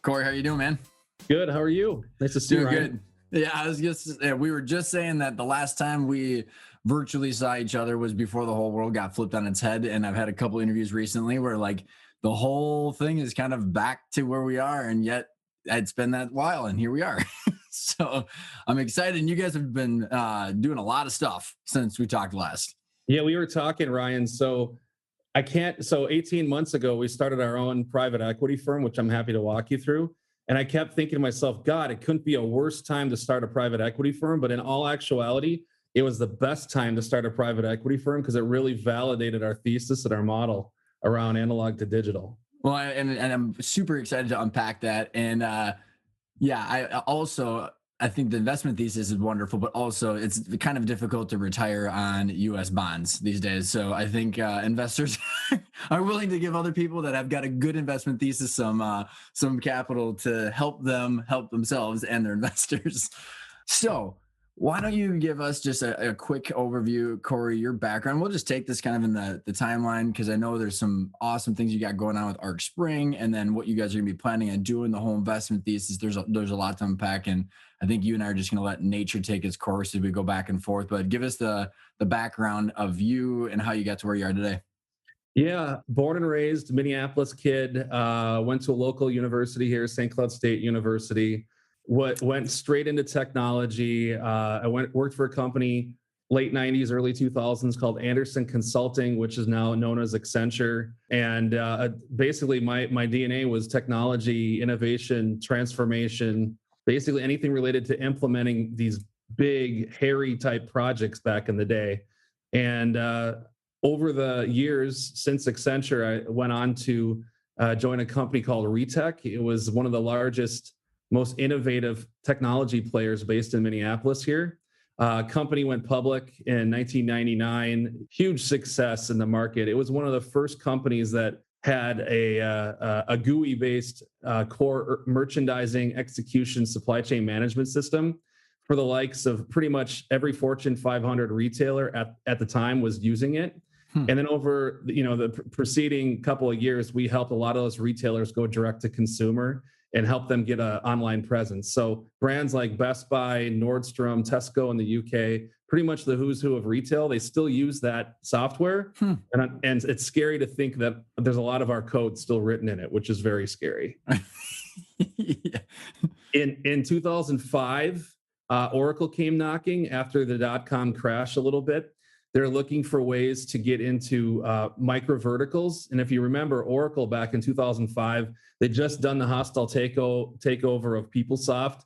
Corey, how you doing, man? Good. How are you? Nice to see you, Doing Ryan. good. Yeah, I was just we were just saying that the last time we virtually saw each other was before the whole world got flipped on its head. And I've had a couple interviews recently where like the whole thing is kind of back to where we are, and yet it's been that while, and here we are. So I'm excited. And you guys have been doing a lot of stuff since we talked last. Yeah, we were talking, Ryan. So 18 months ago, we started our own private equity firm, which I'm happy to walk you through. And I kept thinking to myself, God, it couldn't be a worse time to start a private equity firm. But in all actuality, it was the best time to start a private equity firm because it really validated our thesis and our model around analog to digital. Well, and I'm super excited to unpack that. And yeah, I think the investment thesis is wonderful, but also it's kind of difficult to retire on U.S. bonds these days. So I think investors are willing to give other people that have got a good investment thesis some capital to help them help themselves and their investors. So why don't you give us just a quick overview, Corey, your background? We'll just take this kind of in the timeline because I know there's some awesome things you got going on with ArcSpring, and then what you guys are going to be planning on doing, the whole investment thesis. There's a lot to unpack, and I think you and I are just going to let nature take its course as we go back and forth. But give us the background of you and how you got to where you are today. Yeah, born and raised Minneapolis kid, went to a local university here, St. Cloud State University. Went straight into technology. I worked for a company late 90s, early 2000s called Anderson Consulting, which is now known as Accenture. And basically my DNA was technology, innovation, transformation, basically anything related to implementing these big, hairy type projects back in the day. And over the years since Accenture, I went on to join a company called Retech. It was one of the largest, most innovative technology players based in Minneapolis here. Company went public in 1999, huge success in the market. It was one of the first companies that had a GUI-based core merchandising execution supply chain management system for the likes of pretty much every Fortune 500 retailer at the time was using it. And then over the preceding couple of years, we helped a lot of those retailers go direct to consumer and help them get an online presence. So brands like Best Buy, Nordstrom, Tesco in the UK, pretty much the who's who of retail, they still use that software. And it's scary to think that there's a lot of our code still written in it, which is very scary. Yeah. In 2005, Oracle came knocking after the dot-com crash a little bit. They're looking for ways to get into micro verticals. And if you remember, Oracle back in 2005, they'd just done the hostile takeover of PeopleSoft,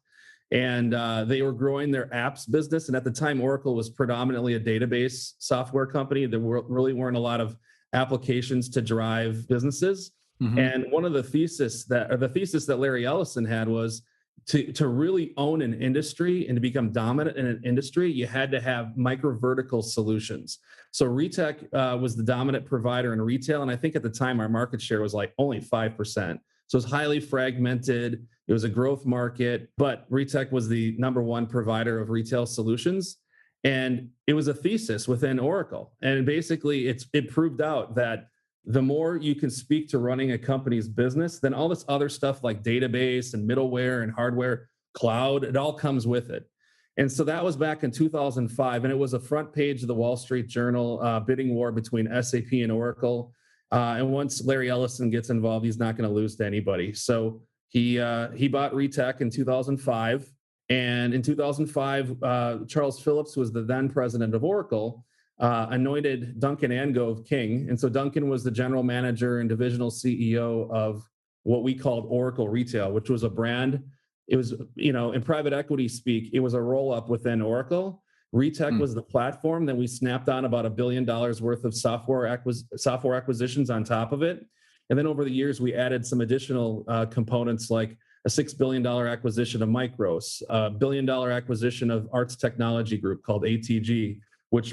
and they were growing their apps business. And at the time, Oracle was predominantly a database software company. There really weren't a lot of applications to drive businesses. Mm-hmm. And one of the thesis that Larry Ellison had was to really own an industry and to become dominant in an industry, you had to have micro vertical solutions. So Retech was the dominant provider in retail. And I think at the time our market share was like only 5%. So it was highly fragmented. It was a growth market, but Retech was the number one provider of retail solutions. And it was a thesis within Oracle. And basically it proved out that the more you can speak to running a company's business, then all this other stuff like database and middleware and hardware, cloud, it all comes with it. And so that was back in 2005. And it was a front page of the Wall Street Journal bidding war between SAP and Oracle. And once Larry Ellison gets involved, he's not going to lose to anybody. So he bought Retech in 2005. And in 2005, Charles Phillips was the then president of Oracle, anointed Duncan Angove king. And so Duncan was the general manager and divisional CEO of what we called Oracle Retail, which was a brand. It was, in private equity speak, it was a roll-up within Oracle. Retech was the platform. Then we snapped on about $1 billion worth of software acquisitions on top of it. And then over the years, we added some additional components like a $6 billion acquisition of Micros, a $1 billion acquisition of Arts Technology Group called ATG, which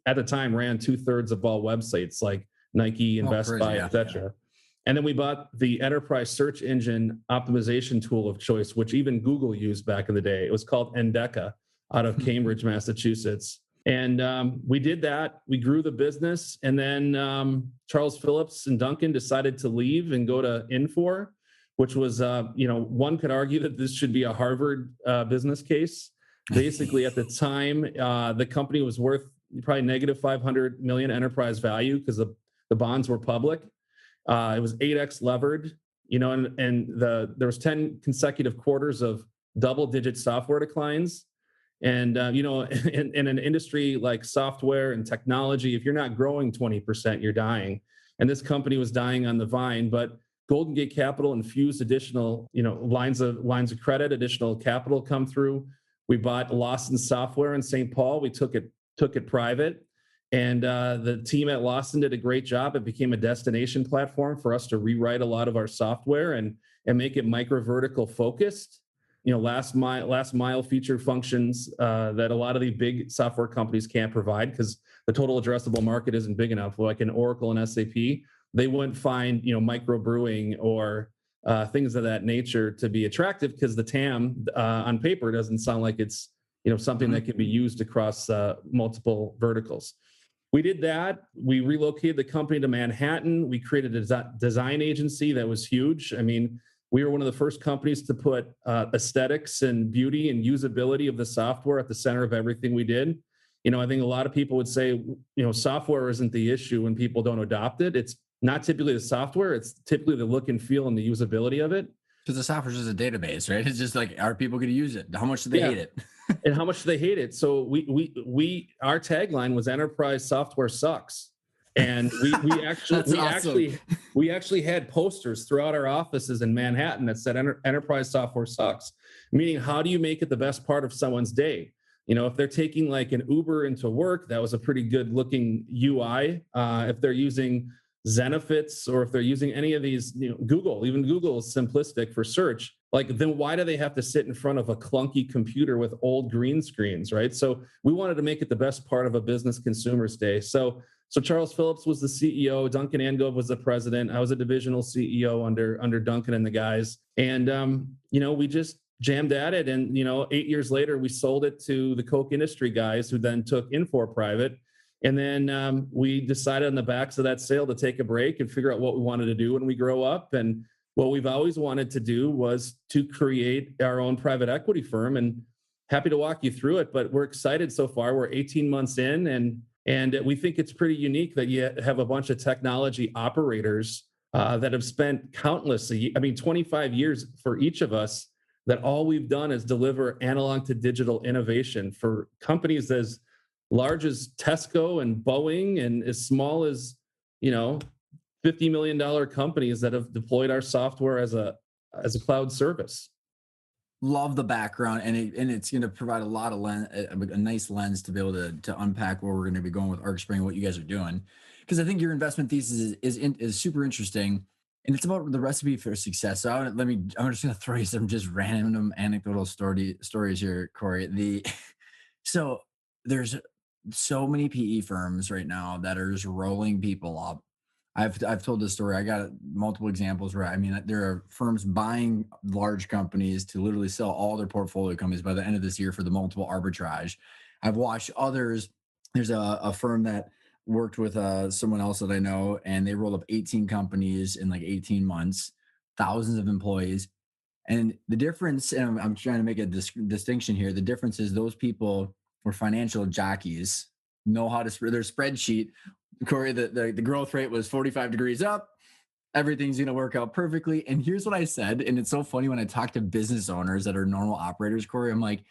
at the time ran 2/3 of all websites like Nike and Best Buy, et cetera. Yeah. And then we bought the enterprise search engine optimization tool of choice, which even Google used back in the day. It was called Endeca out of Cambridge, Massachusetts. And we did that. We grew the business. And then Charles Phillips and Duncan decided to leave and go to Infor, which was, one could argue that this should be a Harvard business case. Basically, at the time, the company was worth probably negative 500 million enterprise value because the bonds were public. It was 8x levered, and there was 10 consecutive quarters of double-digit software declines. And in an industry like software and technology, if you're not growing 20%, you're dying. And this company was dying on the vine, but Golden Gate Capital infused additional, lines of credit, additional capital come through. We bought Lawson Software in St. Paul. We took it private, and the team at Lawson did a great job. It became a destination platform for us to rewrite a lot of our software and make it micro vertical focused. Last mile feature functions that a lot of the big software companies can't provide because the total addressable market isn't big enough. Like in Oracle and SAP, they wouldn't find micro brewing or things of that nature to be attractive because the TAM on paper doesn't sound like it's something that can be used across multiple verticals. We did that. We relocated the company to Manhattan. We created a design agency that was huge. I mean, we were one of the first companies to put aesthetics and beauty and usability of the software at the center of everything we did. I think a lot of people would say, software isn't the issue when people don't adopt it. It's not typically the software. It's typically the look and feel and the usability of it. Because the software is just a database, right? It's just like, are people going to use it? How much do they hate it? And how much do they hate it? So our tagline was enterprise software sucks. And we actually had posters throughout our offices in Manhattan that said enterprise software sucks, meaning how do you make it the best part of someone's day? If they're taking like an Uber into work, that was a pretty good looking UI. If they're using Zenefits or if they're using any of these, Google is simplistic for search. Like, then why do they have to sit in front of a clunky computer with old green screens, right? So we wanted to make it the best part of a business consumer's day. So Charles Phillips was the CEO, Duncan Angove was the president. I was a divisional CEO under Duncan and the guys. And, we just jammed at it. And, 8 years later, we sold it to the Coke industry guys who then took Infor private. And then we decided on the backs of that sale to take a break and figure out what we wanted to do when we grow up. And what we've always wanted to do was to create our own private equity firm, and happy to walk you through it. But we're excited so far. We're 18 months in, and we think it's pretty unique that you have a bunch of technology operators that have spent 25 years for each of us, that all we've done is deliver analog to digital innovation for companies as large as Tesco and Boeing and as small as, $50 million companies that have deployed our software as a cloud service. Love the background, and it's going to provide a nice lens to be able to unpack where we're going to be going with ArcSpring, what you guys are doing, because I think your investment thesis is super interesting, and it's about the recipe for success. So I'm just going to throw you some just random anecdotal stories here, Corey. So there's so many PE firms right now that are just rolling people up. I've told this story. I got multiple examples where, there are firms buying large companies to literally sell all their portfolio companies by the end of this year for the multiple arbitrage. I've watched others. There's a firm that worked with someone else that I know, and they rolled up 18 companies in like 18 months, thousands of employees. And the difference, and I'm trying to make a distinction here, the difference is those people were financial jockeys, know how to their spreadsheet. Corey, the growth rate was 45 degrees up. Everything's going to work out perfectly. And here's what I said. And it's so funny when I talk to business owners that are normal operators, Corey, I'm like,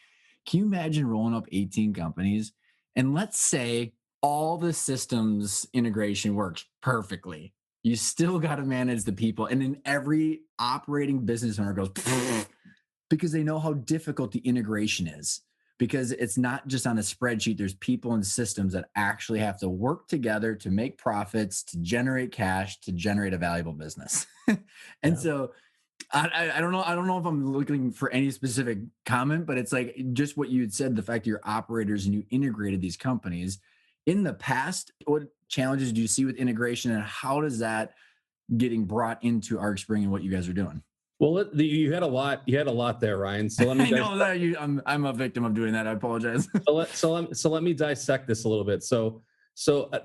can you imagine rolling up 18 companies? And let's say all the systems integration works perfectly. You still got to manage the people. And then every operating business owner goes, because they know how difficult the integration is. Because it's not just on a spreadsheet. There's people and systems that actually have to work together to make profits, to generate cash, to generate a valuable business. So I don't know. I don't know if I'm looking for any specific comment, but it's like just what you had said, the fact that you're operators and you integrated these companies in the past. What challenges do you see with integration, and how does that getting brought into ArcSpring and what you guys are doing? Well, you had a lot. You had a lot there, Ryan. So let me. I know that I'm a victim of doing that. I apologize. So let me dissect this a little bit. So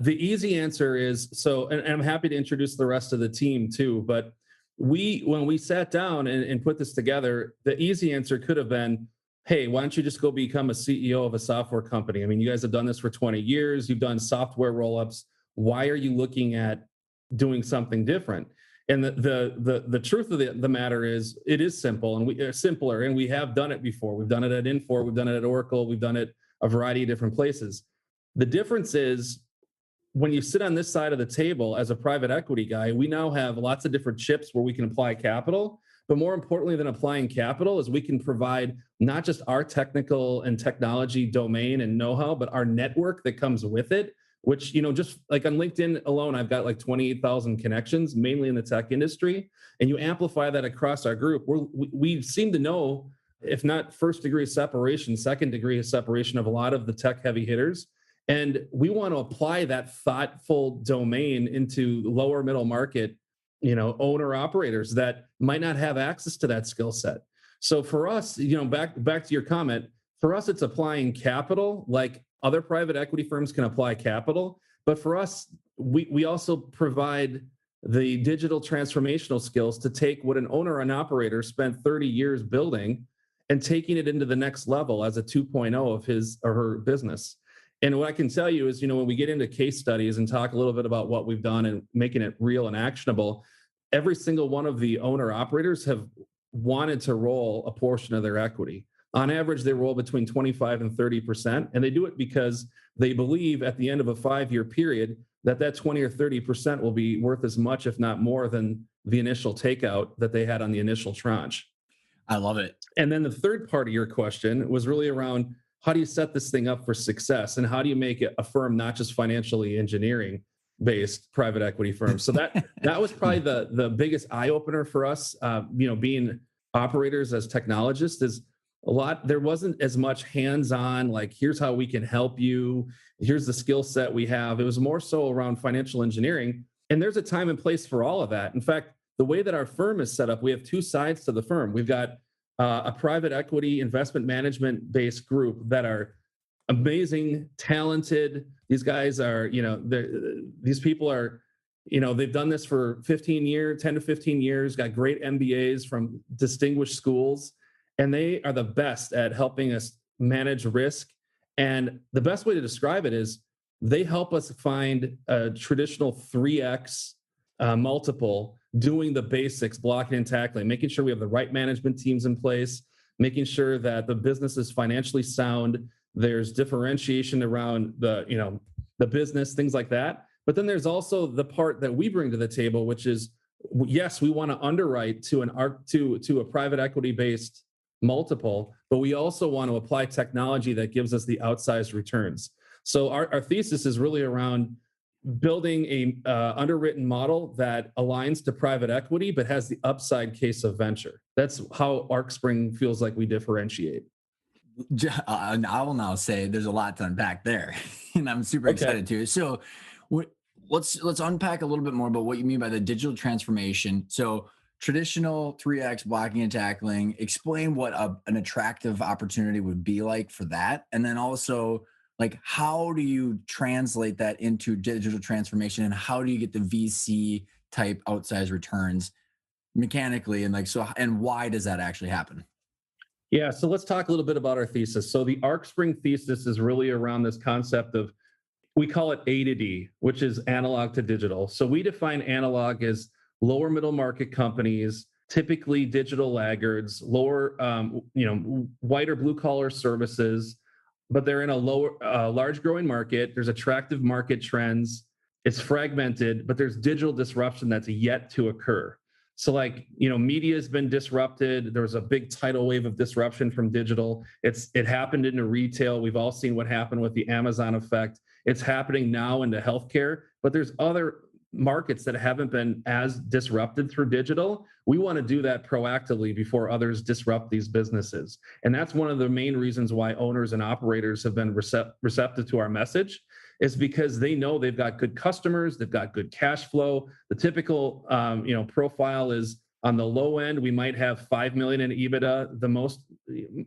the easy answer is and I'm happy to introduce the rest of the team too. But when we sat down and put this together, the easy answer could have been, hey, why don't you just go become a CEO of a software company? I mean, you guys have done this for 20 years. You've done software roll-ups. Why are you looking at doing something different? And the truth of the matter is, it is simple, and we are simpler, and we have done it before. We've done it at Infor, we've done it at Oracle, we've done it a variety of different places. The difference is, when you sit on this side of the table as a private equity guy, we now have lots of different chips where we can apply capital. But more importantly than applying capital is we can provide not just our technical and technology domain and know-how, but our network that comes with it, which, just like on LinkedIn alone, I've got like 28,000 connections, mainly in the tech industry. And you amplify that across our group. We seem to know, if not first degree of separation, second degree of separation of a lot of the tech heavy hitters. And we want to apply that thoughtful domain into lower middle market, owner operators that might not have access to that skill set. So for us, back to your comment, for us, it's applying capital like other private equity firms can apply capital. But for us, we also provide the digital transformational skills to take what an owner and operator spent 30 years building and taking it into the next level as a 2.0 of his or her business. And what I can tell you is, when we get into case studies and talk a little bit about what we've done and making it real and actionable, every single one of the owner operators have wanted to roll a portion of their equity. On average, they roll between 25 and 30%. And they do it because they believe at the end of a 5-year period that 20 or 30% will be worth as much, if not more, than the initial takeout that they had on the initial tranche. I love it. And then the third part of your question was really around, how do you set this thing up for success, and how do you make it a firm not just financially engineering based private equity firm? So that was probably the biggest eye opener for us. Being operators as technologists is there wasn't as much hands-on, like, here's how we can help you, here's the skill set we have. It was more so around financial engineering, and there's a time and place for all of that. In fact, the way that our firm is set up, we have two sides to the firm. We've got a private equity investment management based group that are amazing, talented. These guys are, these people are, they've done this for 10 to 15 years, got great MBAs from distinguished schools, and they are the best at helping us manage risk. And the best way to describe it is they help us find a traditional 3x multiple, doing the basics, blocking and tackling, making sure we have the right management teams in place, making sure that the business is financially sound. There's differentiation around the business, things like that. But then there's also the part that we bring to the table, which is, yes, we want to underwrite to a private equity based multiple, but we also want to apply technology that gives us the outsized returns. So our thesis is really around building a underwritten model that aligns to private equity, but has the upside case of venture. That's how ArcSpring feels like we differentiate. I will now say there's a lot to unpack there, and I'm super excited too. So let's unpack a little bit more about what you mean by the digital transformation. So traditional 3x blocking and tackling, explain what an attractive opportunity would be like for that. And then also, like, how do you translate that into digital transformation, and how do you get the VC type outsized returns mechanically? And why does that actually happen? Yeah, so let's talk a little bit about our thesis. So the ArcSpring thesis is really around this concept of, we call it A to D, which is analog to digital. So we define analog as lower middle market companies, typically digital laggards, lower, white or blue collar services, but they're in a large growing market. There's attractive market trends. It's fragmented, but there's digital disruption that's yet to occur. So media has been disrupted. There was a big tidal wave of disruption from digital. It happened into retail. We've all seen what happened with the Amazon effect. It's happening now into healthcare, but there's other markets that haven't been as disrupted through digital. We want to do that proactively before others disrupt these businesses. And that's one of the main reasons why owners and operators have been receptive to our message, is because they know they've got good customers, they've got good cash flow. The typical profile is, on the low end, we might have 5 million in EBITDA. The most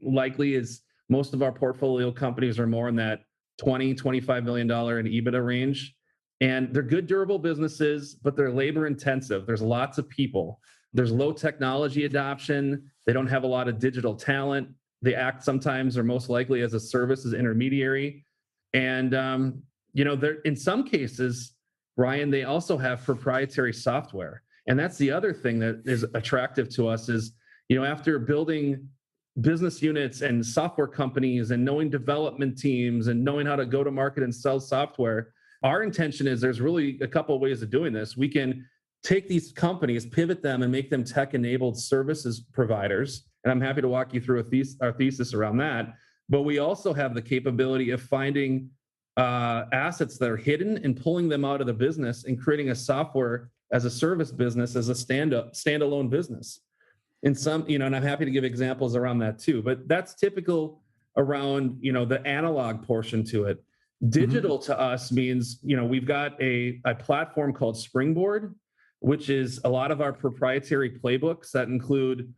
likely is most of our portfolio companies are more in that $20-25 million in EBITDA range. And they're good, durable businesses, but they're labor intensive. There's lots of people. There's low technology adoption. They don't have a lot of digital talent. They act sometimes or most likely as a services intermediary. And, they're in some cases, Ryan, they also have proprietary software. And that's the other thing that is attractive to us is, after building business units and software companies and knowing development teams and knowing how to go to market and sell software, our intention is there's really a couple of ways of doing this. We can take these companies, pivot them, and make them tech-enabled services providers. And I'm happy to walk you through our thesis around that. But we also have the capability of finding assets that are hidden and pulling them out of the business and creating a software as a service business, as a standalone business. And I'm happy to give examples around that too. But that's typical around, the analog portion to it. Digital to us means, we've got a platform called Springboard, which is a lot of our proprietary playbooks that include,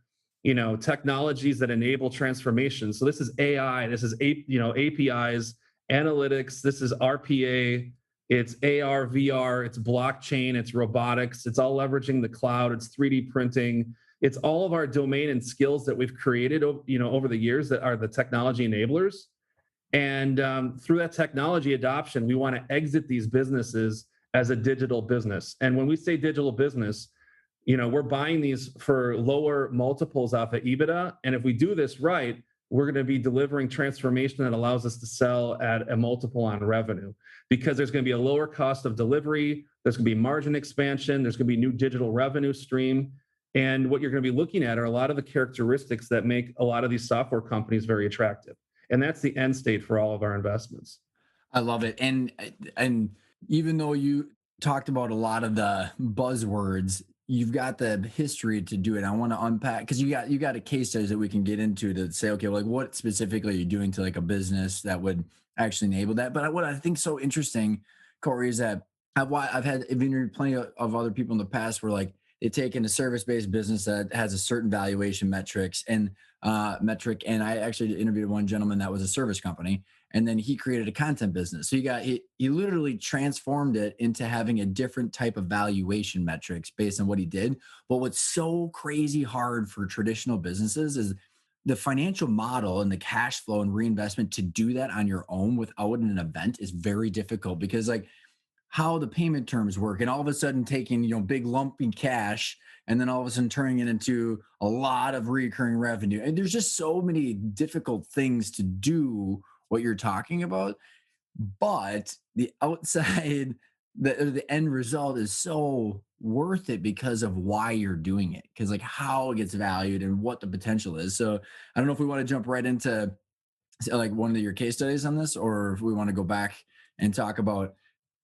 technologies that enable transformation. So this is AI, this is APIs, analytics, this is RPA, it's AR, VR, it's blockchain, it's robotics, it's all leveraging the cloud, it's 3D printing, it's all of our domain and skills that we've created, over the years that are the technology enablers. And through that technology adoption, we want to exit these businesses as a digital business. And when we say digital business, we're buying these for lower multiples off of EBITDA. And if we do this right, we're going to be delivering transformation that allows us to sell at a multiple on revenue, because there's going to be a lower cost of delivery. There's going to be margin expansion. There's going to be new digital revenue stream. And what you're going to be looking at are a lot of the characteristics that make a lot of these software companies very attractive. And that's the end state for all of our investments. I love it. And even though you talked about a lot of the buzzwords, you've got the history to do it. I want to unpack, because you got a case studies that we can get into to say, okay, well, like what specifically are you doing to like a business that would actually enable that? But what I think so interesting, Corey, is that I've interviewed plenty of other people in the past where like they've taken a service-based business that has a certain valuation metric, and I actually interviewed one gentleman that was a service company, and then he created a content business. So he literally transformed it into having a different type of valuation metrics based on what he did. But what's so crazy hard for traditional businesses is the financial model and the cash flow and reinvestment to do that on your own without an event is very difficult, because like how the payment terms work, and all of a sudden taking, big lumpy cash and then all of a sudden turning it into a lot of recurring revenue. And there's just so many difficult things to do what you're talking about. But the outside, the end result is so worth it because of why you're doing it, because like how it gets valued and what the potential is. So I don't know if we want to jump right into like one of your case studies on this, or if we want to go back and talk about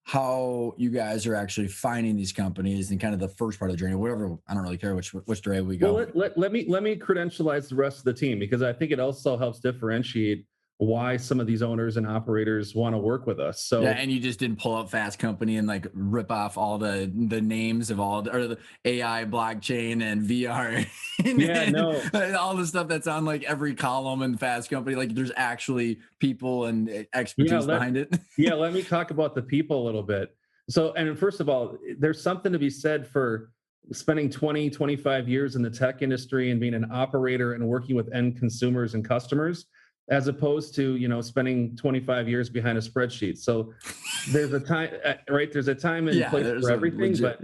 how you guys are actually finding these companies and kind of the first part of the journey, whatever. I don't really care which direction we go. Well, let me credentialize the rest of the team, because I think it also helps differentiate why some of these owners and operators want to work with us. So yeah, and you just didn't pull up Fast Company and like rip off all the names of all the AI, blockchain, and VR. And all the stuff that's on like every column in Fast Company. Like there's actually people and expertise behind it. Yeah, let me talk about the people a little bit. So, and first of all, there's something to be said for spending 20, 25 years in the tech industry and being an operator and working with end consumers and customers, as opposed to, spending 25 years behind a spreadsheet. So there's a time, right? There's a time and place for everything, but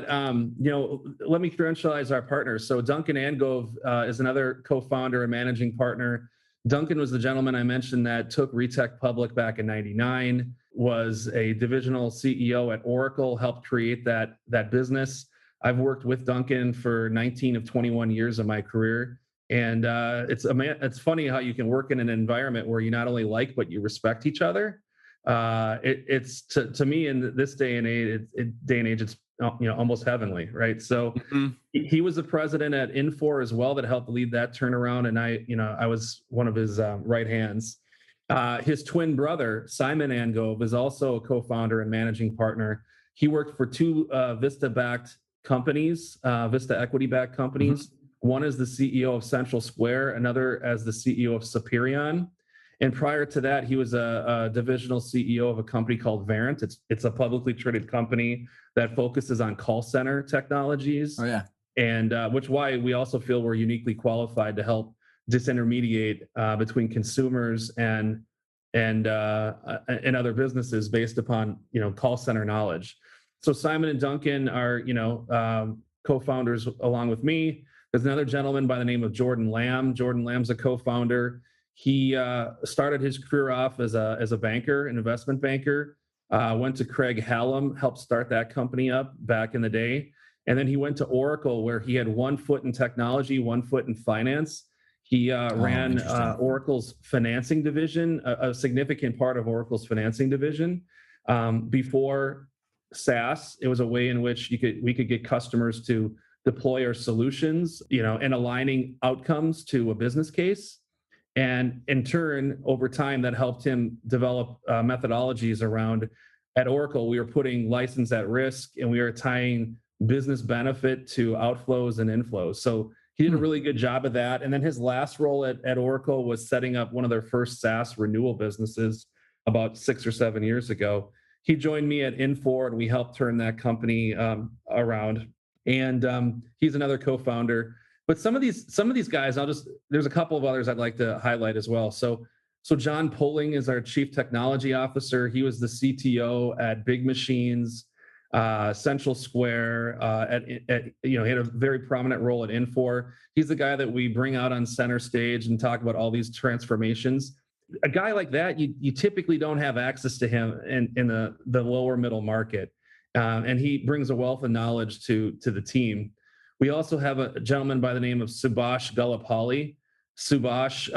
let me credentialize our partners. So Duncan Angove is another co-founder and managing partner. Duncan was the gentleman I mentioned that took Retech public back in '99, was a divisional CEO at Oracle, helped create that business. I've worked with Duncan for 19 of 21 years of my career. And it's funny how you can work in an environment where you not only like, but you respect each other. It's to me in this day and age, it's almost heavenly, right? So he was the president at Infor as well that helped lead that turnaround, and I was one of his right hands. His twin brother Simon Angove is also a co-founder and managing partner. He worked for two Vista equity-backed companies. One is the CEO of Central Square, another as the CEO of Superion. And prior to that, he was a divisional CEO of a company called Verint. It's a publicly traded company that focuses on call center technologies. Oh, yeah. and which why we also feel we're uniquely qualified to help disintermediate between consumers and other businesses based upon call center knowledge. So Simon and Duncan are co-founders along with me. There's another gentleman by the name of Jordan Lamb. Jordan Lamb's a co-founder. He started his career off as a banker, an investment banker. Went to Craig Hallam, helped start that company up back in the day. And then he went to Oracle, where he had 1 foot in technology, 1 foot in finance. He ran Oracle's financing division, a significant part of Oracle's financing division. Before SaaS, it was a way in which we could get customers to deploy our solutions, and aligning outcomes to a business case. And in turn, over time, that helped him develop methodologies around. At Oracle, we were putting license at risk, and we were tying business benefit to outflows and inflows. So he did a really good job of that. And then his last role at Oracle was setting up one of their first SaaS renewal businesses about 6 or 7 years ago. He joined me at Infor, and we helped turn that company around. And he's another co-founder. But some of these guys, there's a couple of others I'd like to highlight as well. So John Pulling is our Chief Technology Officer. He was the CTO at Big Machines, Central Square. He had a very prominent role at Infor. He's the guy that we bring out on center stage and talk about all these transformations. A guy like that, you typically don't have access to him in the lower middle market, and he brings a wealth of knowledge to the team. We also have a gentleman by the name of Subhash Gulapalli. Subhash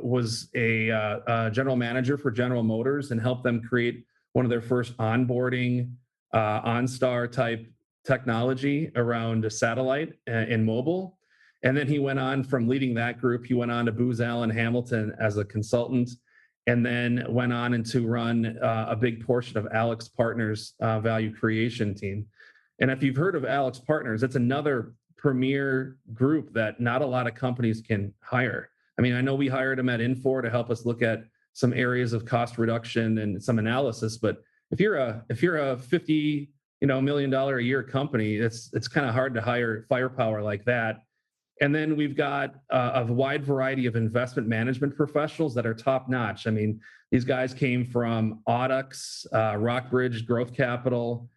was a general manager for General Motors and helped them create one of their first onboarding OnStar type technology around a satellite and mobile. And then he went on from leading that group. He went on to Booz Allen Hamilton as a consultant, and then went on and to run a big portion of Alex Partners' value creation team. And if you've heard of Alex Partners, it's another premier group that not a lot of companies can hire. I mean, I know we hired him at Infor to help us look at some areas of cost reduction and some analysis, but if you're a $50 million a year company, it's kind of hard to hire firepower like that. And then we've got a wide variety of investment management professionals that are top notch. I mean, these guys came from Audux, Rockbridge, Growth Capital,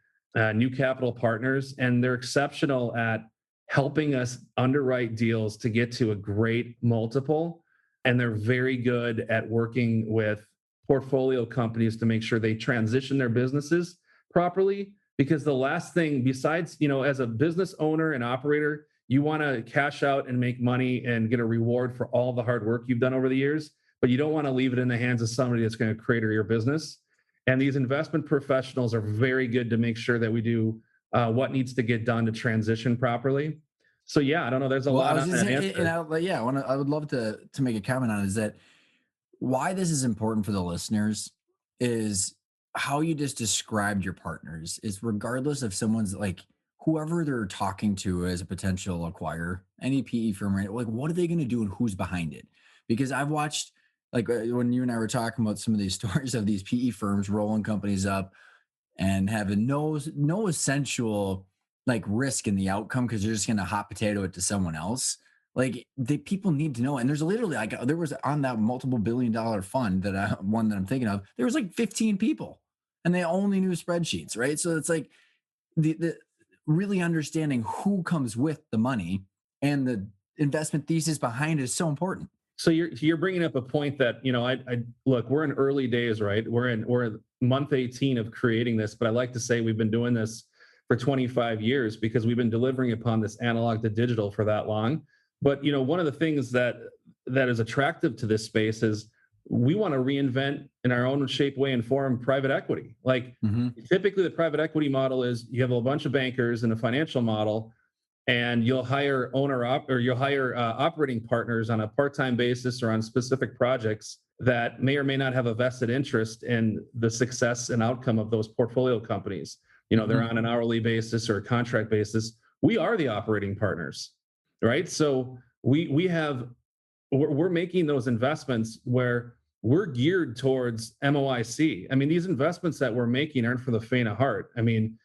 New Capital Partners, and they're exceptional at helping us underwrite deals to get to a great multiple. And they're very good at working with portfolio companies to make sure they transition their businesses properly. Because the last thing, besides, as a business owner and operator, you want to cash out and make money and get a reward for all the hard work you've done over the years, but you don't want to leave it in the hands of somebody that's going to crater your business. And these investment professionals are very good to make sure that we do what needs to get done to transition properly. So yeah, I don't know. There's a lot on that answer. I would love to make a comment on it, is that why this is important for the listeners is how you just described your partners is, regardless of someone's like whoever they're talking to as a potential acquirer, any PE firm, right? Like, what are they going to do and who's behind it? Because I've watched, like when you and I were talking about some of these stories of these PE firms rolling companies up and having no essential like risk in the outcome, because you're just going to hot potato it to someone else. Like, people need to know. And there's literally like there was on that multiple $billion fund one that I'm thinking of, there was like 15 people and they only knew spreadsheets, right? So it's like the really understanding who comes with the money and the investment thesis behind it is so important. So you're bringing up a point that, I look, we're in early days, right? We're month 18 of creating this, but I like to say we've been doing this for 25 years because we've been delivering upon this analog to digital for that long. But, one of the things that is attractive to this space is we want to reinvent in our own shape, way, and form private equity. Like typically the private equity model is you have a bunch of bankers in a financial model, and you'll hire operating partners on a part-time basis or on specific projects that may or may not have a vested interest in the success and outcome of those portfolio companies. They're on an hourly basis or a contract basis. We are the operating partners, right? So we're making those investments where we're geared towards MOIC. I mean, these investments that we're making aren't for the faint of heart. I mean,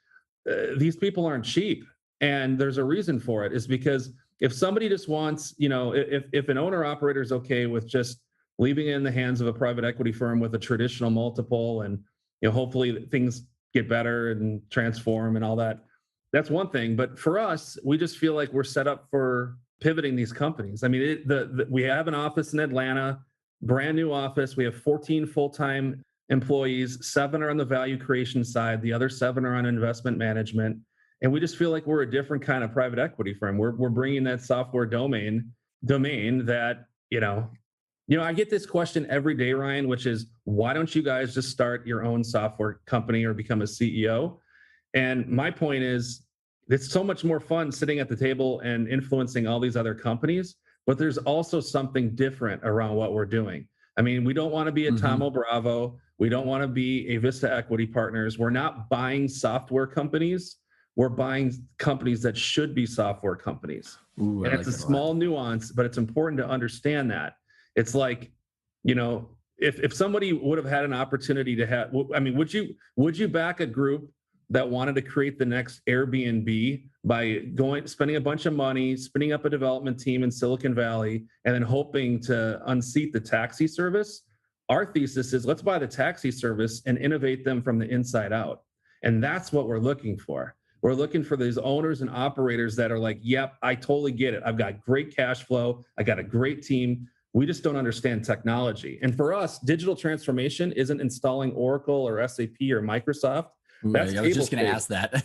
these people aren't cheap. And there's a reason for it, is because if somebody just wants, if an owner operator is okay with just leaving it in the hands of a private equity firm with a traditional multiple, and hopefully things get better and transform and all that, that's one thing. But for us, we just feel like we're set up for pivoting these companies. I mean, we have an office in Atlanta, brand new office. We have 14 full-time employees. 7 are on the value creation side. The other 7 are on investment management. And we just feel like we're a different kind of private equity firm. We're bringing that software domain that, I get this question every day, Ryan, which is, why don't you guys just start your own software company or become a CEO? And my point is, it's so much more fun sitting at the table and influencing all these other companies, but there's also something different around what we're doing. I mean, we don't want to be a Tomo Bravo. We don't want to be a Vista Equity Partners. We're not buying software companies. We're buying companies that should be software companies. Ooh, and it's a small nuance, but it's important to understand that. It's like, if somebody would have had an opportunity to have, I mean, would you back a group that wanted to create the next Airbnb by spending a bunch of money, spinning up a development team in Silicon Valley, and then hoping to unseat the taxi service? Our thesis is, let's buy the taxi service and innovate them from the inside out. And that's what we're looking for. We're looking for these owners and operators that are like, yep, I totally get it. I've got great cash flow. I got a great team. We just don't understand technology. And for us, digital transformation isn't installing Oracle or SAP or Microsoft. Ooh, I was just going to ask that.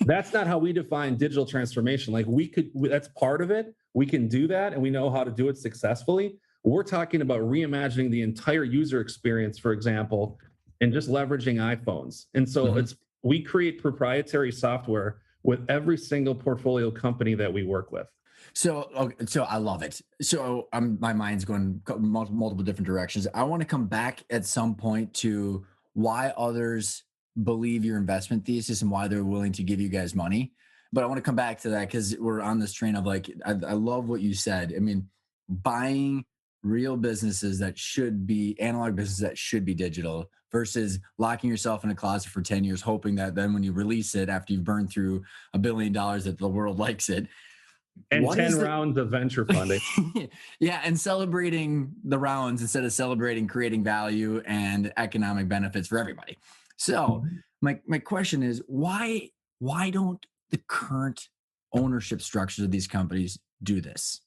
That's not how we define digital transformation. Like, that's part of it. We can do that, and we know how to do it successfully. We're talking about reimagining the entire user experience, for example, and just leveraging iPhones. And so we create proprietary software with every single portfolio company that we work with. So I love it. So my mind's going multiple different directions. I want to come back at some point to why others believe your investment thesis and why they're willing to give you guys money. But I want to come back to that because we're on this train of like, I love what you said. I mean, buying real businesses that should be analog businesses that should be digital versus locking yourself in a closet for 10 years, hoping that then when you release it after you've burned through $1 billion that the world likes it. And 10 rounds of venture funding. Yeah, and celebrating the rounds instead of celebrating creating value and economic benefits for everybody. So my question is, why don't the current ownership structures of these companies do this?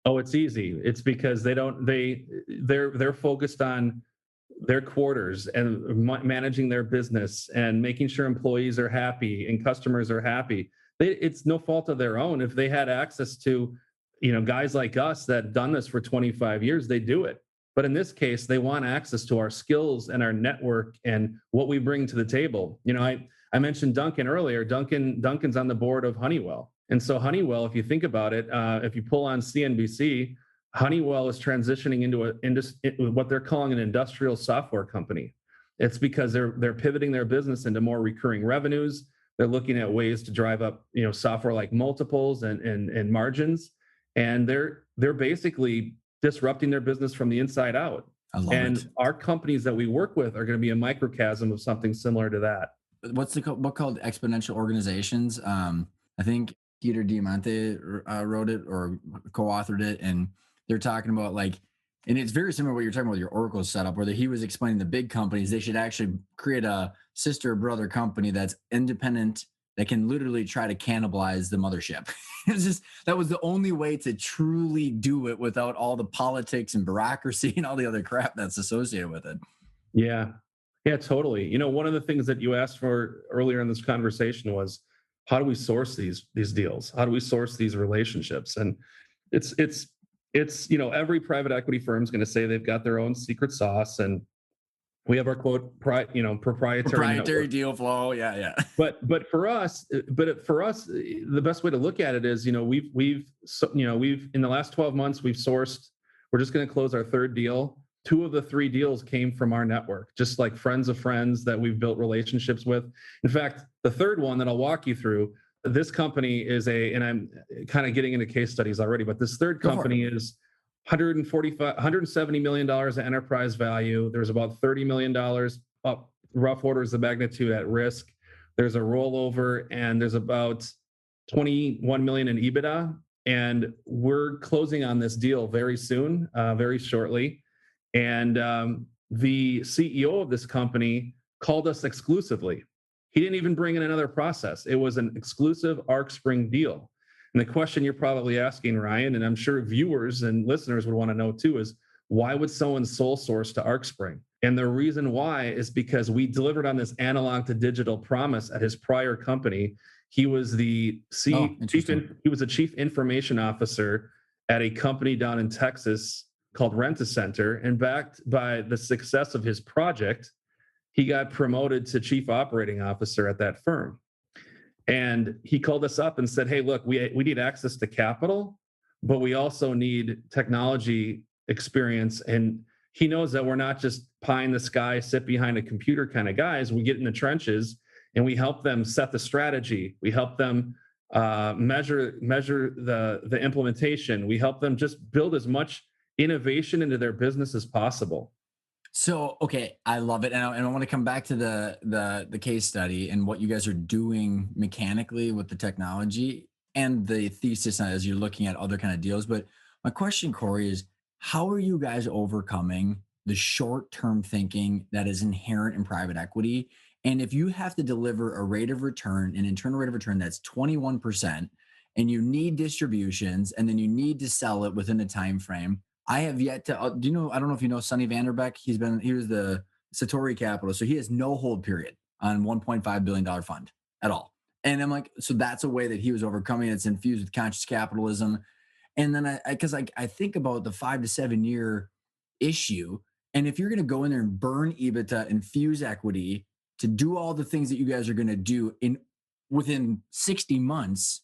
Oh, it's easy. It's because they're focused on their quarters and managing their business and making sure employees are happy and customers are happy. It's no fault of their own. If they had access to, guys like us that have done this for 25 years, they do it. But in this case, they want access to our skills and our network and what we bring to the table. I mentioned Duncan earlier. Duncan's on the board of Honeywell. And so Honeywell, if you think about it, if you pull on CNBC, Honeywell is transitioning into what they're calling an industrial software company. It's because they're pivoting their business into more recurring revenues. They're looking at ways to drive up, software like multiples and margins. And they're basically disrupting their business from the inside out. I love it. Our companies that we work with are going to be a microcosm of something similar to that. What's the book called? Exponential Organizations. I think Peter Diamante wrote it or co-authored it, and they're talking about and it's very similar to what you're talking about with your Oracle setup, where he was explaining the big companies, they should actually create a sister or brother company that's independent, that can literally try to cannibalize the mothership. That was the only way to truly do it without all the politics and bureaucracy and all the other crap that's associated with it. Yeah, totally. One of the things that you asked for earlier in this conversation was, how do we source these deals? How do we source these relationships? And it's every private equity firm is going to say they've got their own secret sauce, and we have our quote, proprietary deal flow. Yeah. But for us, the best way to look at it is, we've in the last 12 months, we're just going to close our 3rd deal. 2 of the 3 deals came from our network, just like friends of friends that we've built relationships with. In fact, the 3rd one that I'll walk you through, this company is and I'm kind of getting into case studies already, but this 3rd company is $170 million of enterprise value. There's about $30 million up, rough orders of magnitude, at risk. There's a rollover, and there's about 21 million in EBITDA, and we're closing on this deal very soon, very shortly. And the CEO of this company called us exclusively. He didn't even bring in another process. It was an exclusive ArcSpring deal. And the question you're probably asking, Ryan, and I'm sure viewers and listeners would want to know too, is why would someone sole source to ArcSpring? And the reason why is because we delivered on this analog to digital promise at his prior company. He was the he was a chief information officer at a company down in Texas called Rent-A-Center, and backed by the success of his project, he got promoted to chief operating officer at that firm. And he called us up and said, "Hey, look, we need access to capital, but we also need technology experience." And he knows that we're not just pie in the sky, sit behind a computer kind of guys. We get in the trenches and we help them set the strategy. We help them measure the implementation. We help them just build as much innovation into their business as possible. So, okay, I love it, and I want to come back to the case study and what you guys are doing mechanically with the technology and the thesis as you're looking at other kind of deals. But my question, Corey, is how are you guys overcoming the short-term thinking that is inherent in private equity? And if you have to deliver a rate of return, an internal rate of return that's 21%, and you need distributions, and then you need to sell it within a time frame. I have yet to. Do you know? I don't know if you know Sonny Vanderbeck. He was the Satori Capital, so he has no hold period on $1.5 billion fund at all. And I'm like, so that's a way that he was overcoming. It's infused with conscious capitalism. And then I think about the 5 to 7 year issue, and if you're going to go in there and burn EBITDA, infuse equity to do all the things that you guys are going to do within 60 months.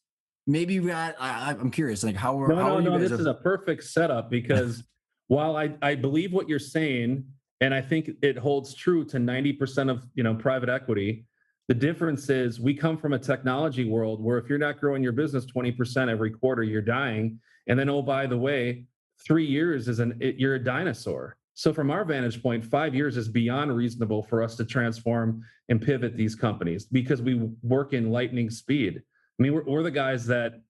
Maybe I'm curious, like how are you guys? This is a perfect setup because while I believe what you're saying, and I think it holds true to 90% of private equity, the difference is we come from a technology world where if you're not growing your business 20% every quarter, you're dying. And then, oh, by the way, 3 years you're a dinosaur. So from our vantage point, 5 years is beyond reasonable for us to transform and pivot these companies because we work in lightning speed. I mean, we're the guys that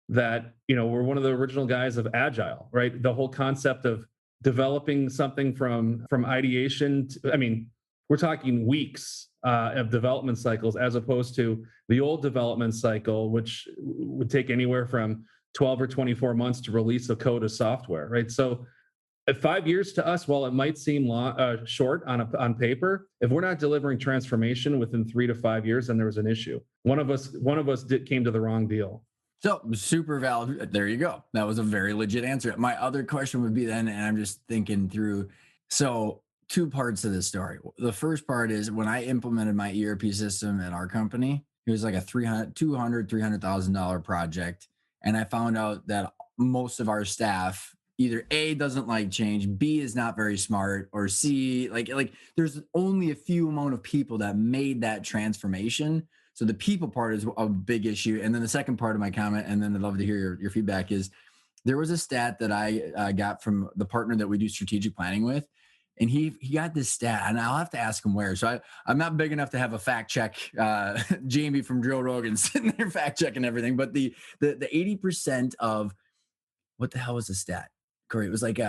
we're one of the original guys of agile, right? The whole concept of developing something from ideation we're talking weeks of development cycles as opposed to the old development cycle, which would take anywhere from 12 or 24 months to release a code of software, right? So at 5 years to us, while it might seem short on paper, if we're not delivering transformation within 3 to 5 years, then there was an issue. One of us came to the wrong deal. So super valid. There you go. That was a very legit answer. My other question would be then, and I'm just thinking through. So 2 parts of this story. The first part is when I implemented my ERP system at our company, it was like a $300,000 project, and I found out that most of our staff either A, doesn't like change, B, is not very smart, or C, like there's only a few amount of people that made that transformation. So the people part is a big issue. And then the second part of my comment, and then I'd love to hear your feedback, is there was a stat that I got from the partner that we do strategic planning with. And he got this stat, and I'll have to ask him where. So I'm not big enough to have a fact check, Jamie from Joe Rogan sitting there fact checking everything. But the 80% of, what the hell was the stat, Corey? It was like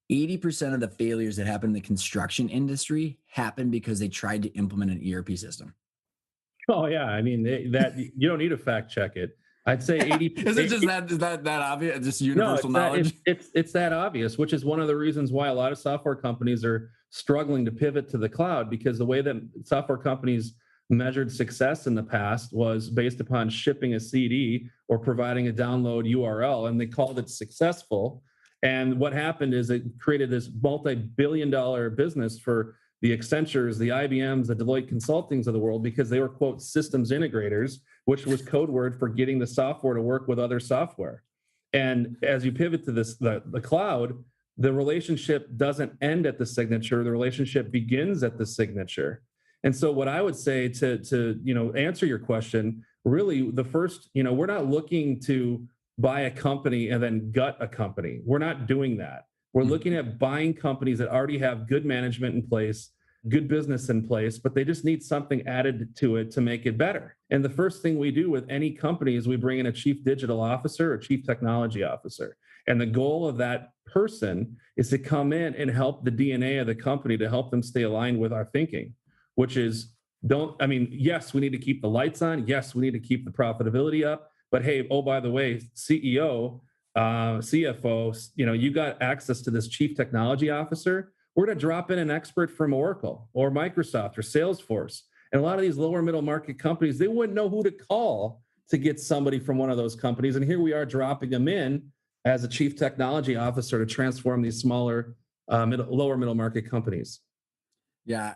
80% of the failures that happen in the construction industry happen because they tried to implement an ERP system. Oh yeah, I mean that you don't need to fact check it. I'd say 80. Is it just that obvious? Just universal knowledge? It's that obvious, which is one of the reasons why a lot of software companies are struggling to pivot to the cloud, because the way that software companies measured success in the past was based upon shipping a CD or providing a download URL, and they called it successful. And what happened is it created this multi-billion-dollar business for the Accentures, the IBMs, the Deloitte Consultings of the world, because they were, quote, systems integrators, which was code word for getting the software to work with other software. And as you pivot to the cloud, the relationship doesn't end at the signature. The relationship begins at the signature. And so what I would say to answer your question, really the first, we're not looking to buy a company and then gut a company. We're not doing that. We're looking at buying companies that already have good management in place, good business in place, but they just need something added to it to make it better. And the first thing we do with any company is we bring in a chief digital officer or chief technology officer. And the goal of that person is to come in and help the DNA of the company, to help them stay aligned with our thinking, which is yes, we need to keep the lights on. Yes, we need to keep the profitability up. But hey, oh, by the way, CEO, CFO, you got access to this chief technology officer. We're going to drop in an expert from Oracle or Microsoft or Salesforce. And a lot of these lower middle market companies, they wouldn't know who to call to get somebody from one of those companies. And here we are dropping them in as a chief technology officer to transform these smaller, lower middle market companies. Yeah.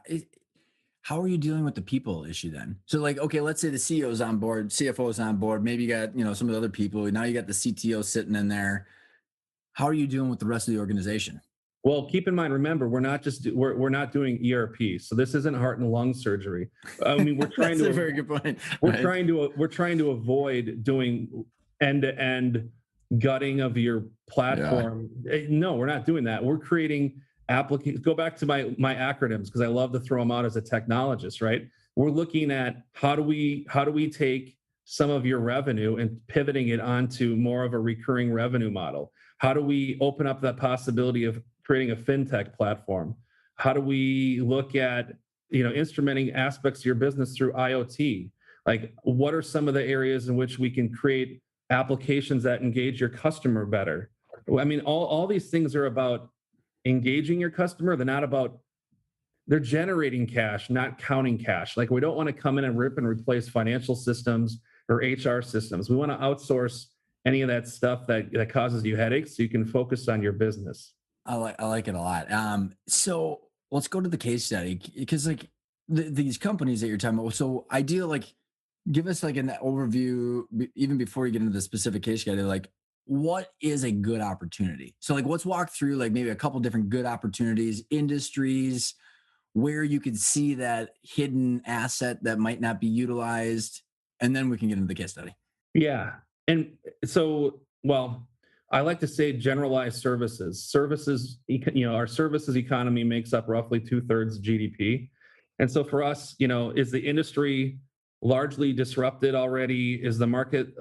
How are you dealing with the people issue then? So like, okay, let's say the CEO is on board, CFO is on board. Maybe you got, some of the other people. Now you got the CTO sitting in there. How are you dealing with the rest of the organization? Well, keep in mind, remember, we're not doing ERP, so this isn't heart and lung surgery. I mean, we're trying That's to a very good point. we're Right? trying to avoid doing end to end gutting of your platform. No, we're not doing that. We're creating applications. Go back to my acronyms, because I love to throw them out as a technologist, right? We're looking at how do we take some of your revenue and pivoting it onto more of a recurring revenue model? How do we open up that possibility of creating a fintech platform? How do we look at instrumenting aspects of your business through IoT? Like, what are some of the areas in which we can create applications that engage your customer better? I mean, all these things are about engaging your customer. They're generating cash, not counting cash. Like, we don't want to come in and rip and replace financial systems or HR systems. We want to outsource any of that stuff that causes you headaches so you can focus on your business. I like it a lot. So let's go to the case study, because like these companies that you're talking about. So ideal, like, give us like an overview, even before you get into the specific case study, like what is a good opportunity? So like, let's walk through like maybe a couple different good opportunities, industries where you could see that hidden asset that might not be utilized, and then we can get into the case study. Yeah. And so, well, I like to say generalized services. Our services economy makes up roughly 2/3 GDP. And so for us, is the industry largely disrupted already? Is the market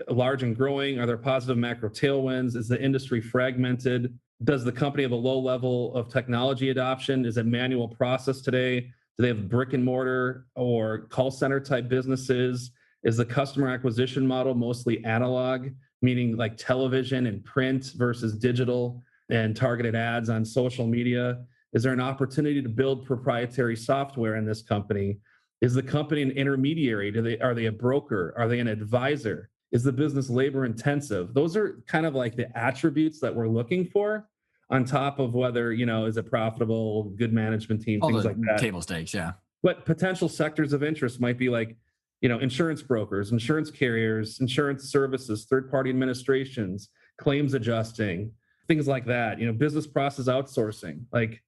large and growing? Are there positive macro tailwinds? Is the industry fragmented? Does the company have a low level of technology adoption? Is it manual process today? Do they have brick and mortar or call center type businesses? Is the customer acquisition model mostly analog, meaning like television and print versus digital and targeted ads on social media? Is there an opportunity to build proprietary software in this company? Is the company an intermediary? Are they a broker? Are they an advisor? Is the business labor intensive? Those are kind of like the attributes that we're looking for, on top of whether, is it profitable, good management team, All things the like that. table stakes, yeah. But potential sectors of interest might be like, insurance brokers, insurance carriers, insurance services, third-party administrations, claims adjusting, things like that. Business process outsourcing, like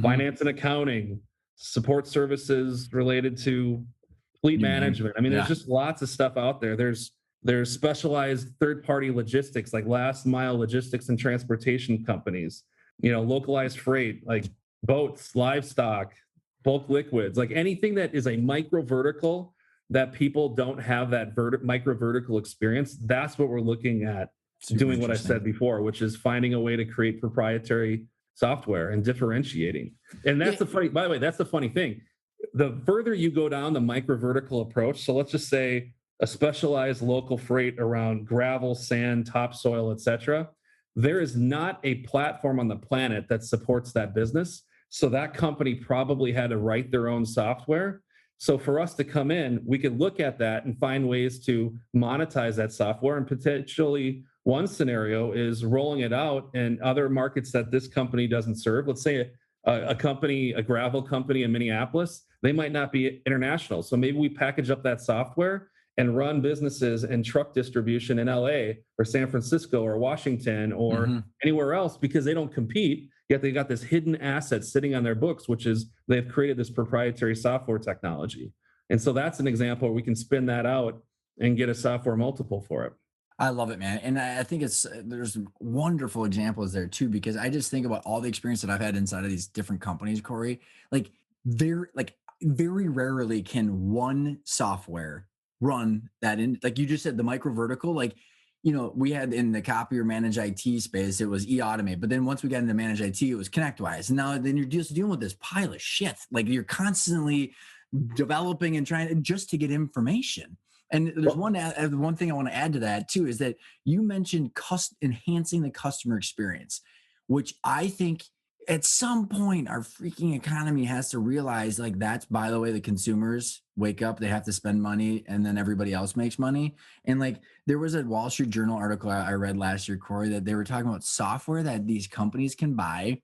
finance and accounting, support services related to fleet management. I mean, there's just lots of stuff out there. There's specialized third-party logistics, like last mile logistics and transportation companies, localized freight, like boats, livestock, bulk liquids, like anything that is a micro vertical that people don't have that micro vertical experience. That's what we're looking at. Super doing what I said before, which is finding a way to create proprietary software and differentiating. And that's by the way, that's the funny thing. The further you go down the micro vertical approach, so let's just say a specialized local freight around gravel, sand, topsoil, etc., there is not a platform on the planet that supports that business. So that company probably had to write their own software. So for us to come in, we could look at that and find ways to monetize that software. And potentially one scenario is rolling it out in other markets that this company doesn't serve. Let's say a gravel company in Minneapolis, they might not be international. So maybe we package up that software and run businesses and truck distribution in LA or San Francisco or Washington or anywhere else, because they don't compete, yet they got this hidden asset sitting on their books, which is they've created this proprietary software technology. And so that's an example where we can spin that out and get a software multiple for it. I love it, man. And I think there's wonderful examples there too, because I just think about all the experience that I've had inside of these different companies, Corey. Like, very rarely can one software run that in, like you just said, the micro vertical. Like, we had in the copy or manage IT space, it was e-automate. But then once we got into manage IT, it was ConnectWise. And now then you're just dealing with this pile of shit. Like you're constantly developing and trying just to get information. And there's one thing I want to add to that too, is that you mentioned enhancing the customer experience, which I think at some point our freaking economy has to realize, like, that's, by the way, the consumers wake up, they have to spend money, and then everybody else makes money. And like there was a Wall Street Journal article I read last year, Corey, that they were talking about software that these companies can buy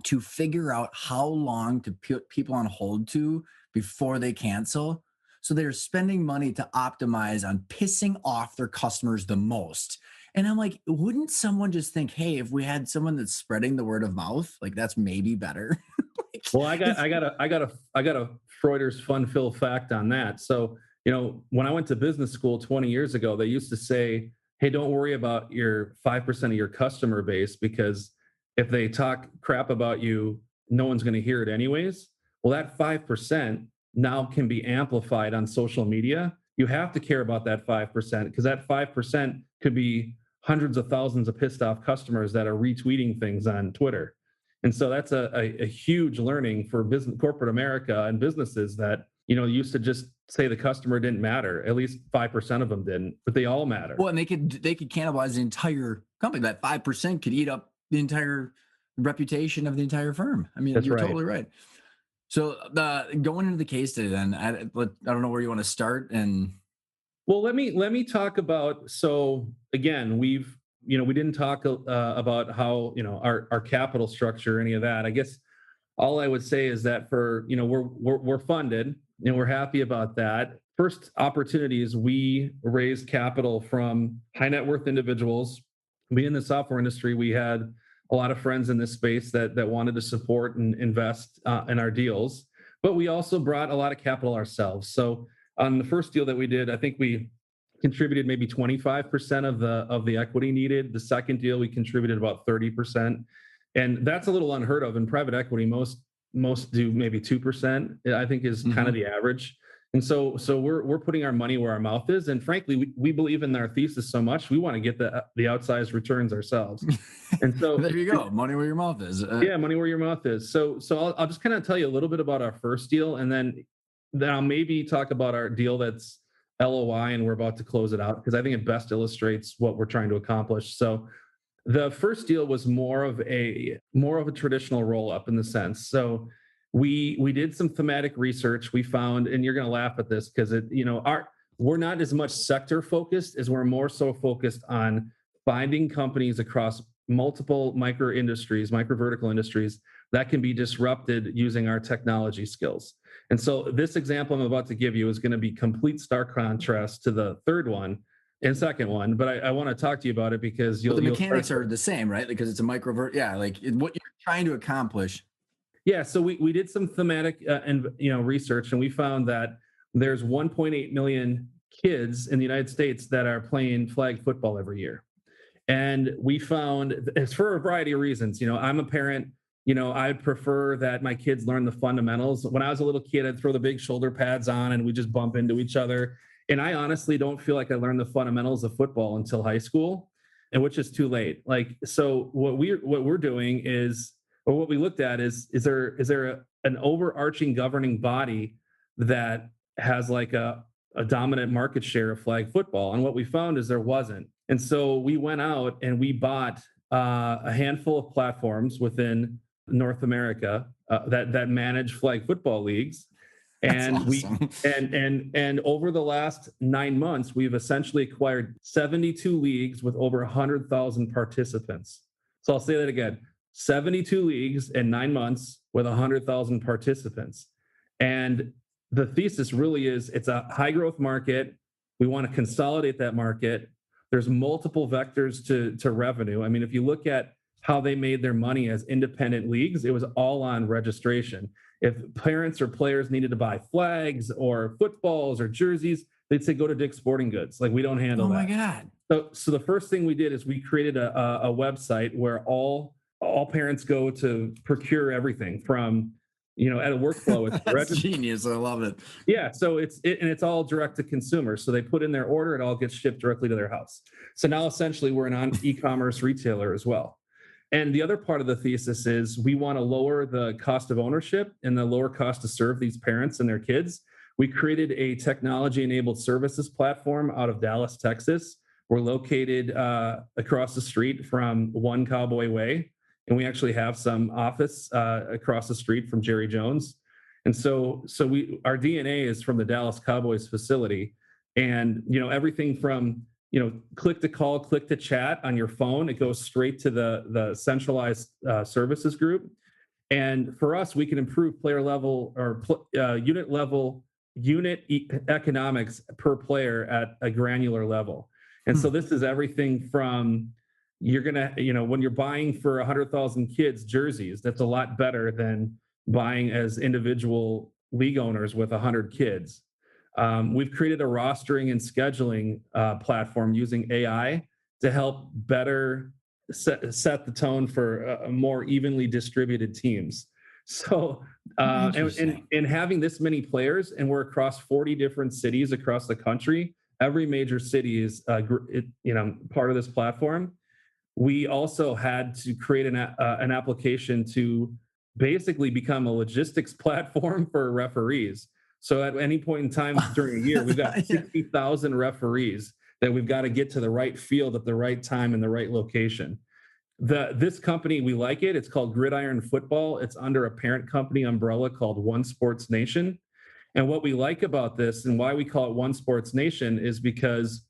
to figure out how long to put people on hold to before they cancel. So they're spending money to optimize on pissing off their customers the most. And I'm like, wouldn't someone just think, hey, if we had someone that's spreading the word of mouth, like that's maybe better. Like, Well, I got a Freuder's fun-filled fact on that. So, when I went to business school 20 years ago, they used to say, "Hey, don't worry about your 5% of your customer base because if they talk crap about you, no one's going to hear it anyways." Well, that 5% now can be amplified on social media. You have to care about that 5% because that 5% could be hundreds of thousands of pissed off customers that are retweeting things on Twitter. And so that's a huge learning for business, corporate America and businesses that, used to just say the customer didn't matter. At least 5% of them didn't, but they all matter. well, and they could cannibalize the entire company. That 5% could eat up the entire reputation of the entire firm. I mean, That's you're right. totally right. So going into the case study, then I don't know where you want to start. And Well, let me talk about. So again, we didn't talk about how our capital structure, or any of that. I guess all I would say is that for we're funded and we're happy about that. First opportunities, we raised capital from high net worth individuals. We in the software industry, we had a lot of friends in this space that wanted to support and invest in our deals, but we also brought a lot of capital ourselves. So on the first deal that we did, I think we contributed maybe 25% of the equity needed. The second deal, we contributed about 30%. And that's a little unheard of in private equity. Most do maybe 2%, I think is kind of the average. And so we're putting our money where our mouth is. And frankly, we believe in our thesis so much, we want to get the outsized returns ourselves. And so there you go, money where your mouth is. Yeah, money where your mouth is. So I'll just kind of tell you a little bit about our first deal, and then I'll maybe talk about our deal that's LOI and we're about to close it out, because I think it best illustrates what we're trying to accomplish. So the first deal was more of a traditional roll up in the sense. So we did some thematic research. We found, and you're going to laugh at this because we're not as much sector focused as we're more so focused on finding companies across multiple micro vertical industries that can be disrupted using our technology skills. And so this example I'm about to give you is going to be complete stark contrast to the third one and second one, but I want to talk to you about it because the mechanics are the same, right? Because it's a yeah, like what you're trying to accomplish. Yeah, so we did some thematic research, and we found that there's 1.8 million kids in the United States that are playing flag football every year. And we found it's for a variety of reasons. I'm a parent. I'd prefer that my kids learn the fundamentals. When I was a little kid, I'd throw the big shoulder pads on and we just bump into each other. And I honestly don't feel like I learned the fundamentals of football until high school, and which is too late. Like, so what we're doing is, or what we looked at is there an overarching governing body that has like a dominant market share of flag football? And what we found is there wasn't. And so we went out and we bought a handful of platforms within North America that manage flag football leagues. And awesome. and over the last 9 months, we've essentially acquired 72 leagues with over 100,000 participants. So I'll say that again: 72 leagues in 9 months with 100,000 participants. And the thesis really is, it's a high growth market. We want to consolidate that market. There's multiple vectors to revenue. I mean, if you look at how they made their money as independent leagues, it was all on registration. If parents or players needed to buy flags or footballs or jerseys, they'd say, go to Dick's Sporting Goods. Like, we don't handle that. Oh my God. So the first thing we did is we created a website where all parents go to procure everything from, at a workflow. It's That's genius. I love it. yeah, so it's all direct to consumer. So they put in their order, it all gets shipped directly to their house. So now essentially we're an e-commerce retailer as well. And the other part of the thesis is we want to lower the cost of ownership and the lower cost to serve these parents and their kids. We created a technology-enabled services platform out of Dallas, Texas. We're located across the street from One Cowboy Way, and we actually have some office across the street from Jerry Jones. And so our DNA is from the Dallas Cowboys facility, and everything from click to call, click to chat on your phone, it goes straight to the centralized services group. And for us, we can improve player level or unit economics per player at a granular level. And so this is everything from you're gonna, when you're buying for 100,000 kids jerseys, that's a lot better than buying as individual league owners with 100 kids. We've created a rostering and scheduling platform using AI to help better set the tone for a more evenly distributed teams. So, and having this many players, and we're across 40 different cities across the country. Every major city is, part of this platform. We also had to create an application to basically become a logistics platform for referees. So at any point in time during a year, we've got 60,000 referees that we've got to get to the right field at the right time in the right location. This company, we like it. It's called Gridiron Football. It's under a parent company umbrella called One Sports Nation. And what we like about this and why we call it One Sports Nation is because